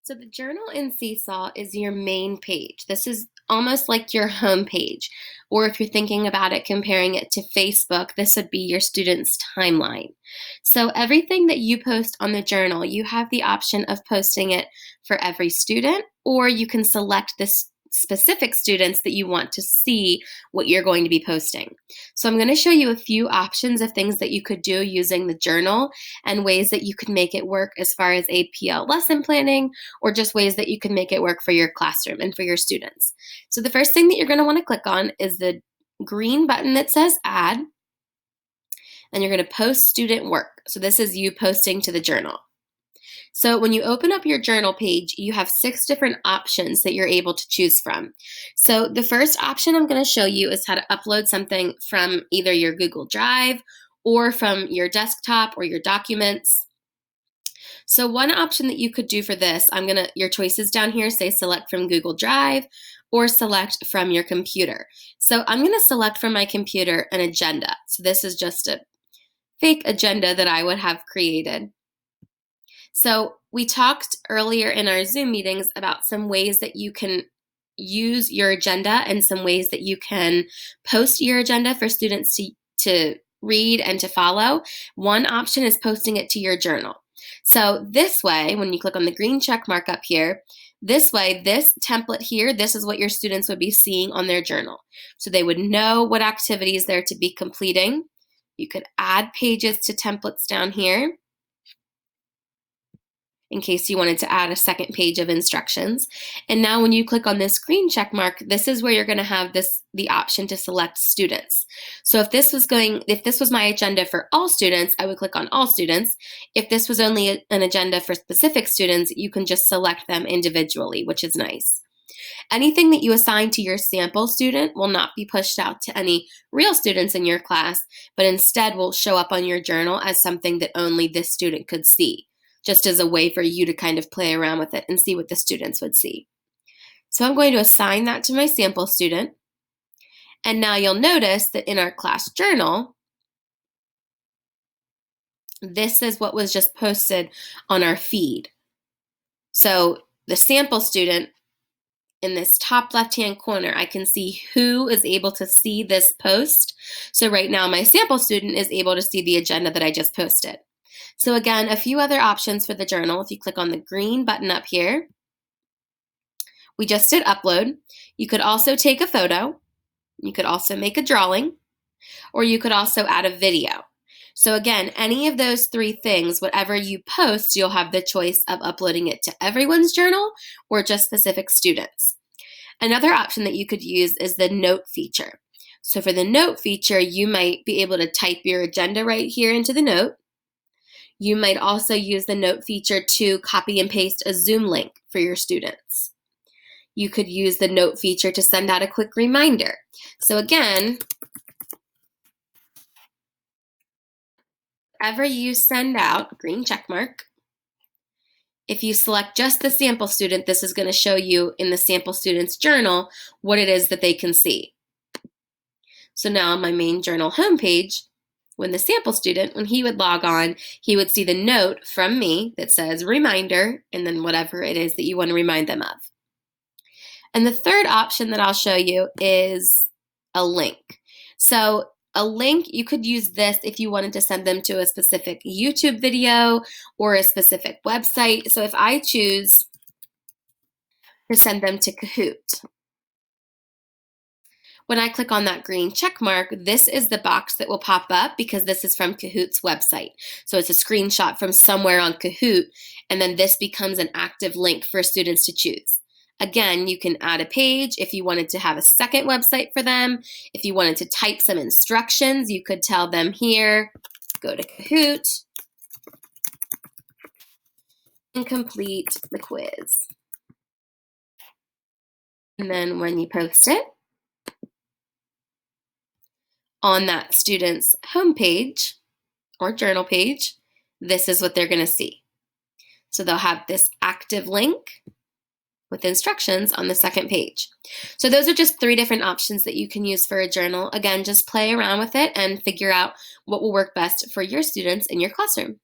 So the journal in Seesaw is your main page. This is almost like your home page. Or if you're thinking about it, comparing it to Facebook, this would be your student's timeline. So everything that you post on the journal, you have the option of posting it for every student, or you can select this specific students that you want to see what you're going to be posting. So I'm going to show you a few options of things that you could do using the journal and ways that you could make it work as far as APL lesson planning or just ways that you can make it work for your classroom and for your students. So the first thing that you're going to want to click on is the green button that says add, and you're going to post student work. So this is you posting to the journal. So when you open up your journal page, you have 6 different options that you're able to choose from. So the first option I'm going to show you is how to upload something from either your Google Drive or from your desktop or your documents. So one option that you could do for this, your choices down here say select from Google Drive or select from your computer. So I'm going to select from my computer an agenda. So this is just a fake agenda that I would have created. So we talked earlier in our Zoom meetings about some ways that you can use your agenda and some ways that you can post your agenda for students to read and to follow. One option is posting it to your journal. So this way, when you click on the green check mark up here, this way, this template here, this is what your students would be seeing on their journal. So they would know what activities they're to be completing. You could add pages to templates down here in case you wanted to add a second page of instructions. And now when you click on this green check mark, this is where you're going to have the option to select students. So if this was my agenda for all students, I would click on all students. If this was only an agenda for specific students, you can just select them individually, which is nice. Anything that you assign to your sample student will not be pushed out to any real students in your class, but instead will show up on your journal as something that only this student could see, just as a way for you to kind of play around with it and see what the students would see. So I'm going to assign that to my sample student. And now you'll notice that in our class journal, this is what was just posted on our feed. So the sample student, in this top left-hand corner, I can see who is able to see this post. So right now, my sample student is able to see the agenda that I just posted. So again, a few other options for the journal. If you click on the green button up here, we just did upload. You could also take a photo. You could also make a drawing, or you could also add a video. So again, any of those 3 things, whatever you post, you'll have the choice of uploading it to everyone's journal or just specific students. Another option that you could use is the note feature. So for the note feature, you might be able to type your agenda right here into the note. You might also use the note feature to copy and paste a Zoom link for your students. You could use the note feature to send out a quick reminder. So again, whenever you send out, green check mark, if you select just the sample student, this is going to show you in the sample student's journal what it is that they can see. So now on my main journal homepage, when the sample student, when he would log on, he would see the note from me that says reminder, and then whatever it is that you want to remind them of. And the third option that I'll show you is a link. So a link, you could use this if you wanted to send them to a specific YouTube video or a specific website. So if I choose to send them to Kahoot, when I click on that green check mark, this is the box that will pop up because this is from Kahoot's website. So it's a screenshot from somewhere on Kahoot, and then this becomes an active link for students to choose. Again, you can add a page if you wanted to have a second website for them. If you wanted to type some instructions, you could tell them here, go to Kahoot and complete the quiz. And then when you post it on that student's homepage or journal page, this is what they're going to see. So they'll have this active link with instructions on the second page. So those are just 3 different options that you can use for a journal. Again, just play around with it and figure out what will work best for your students in your classroom.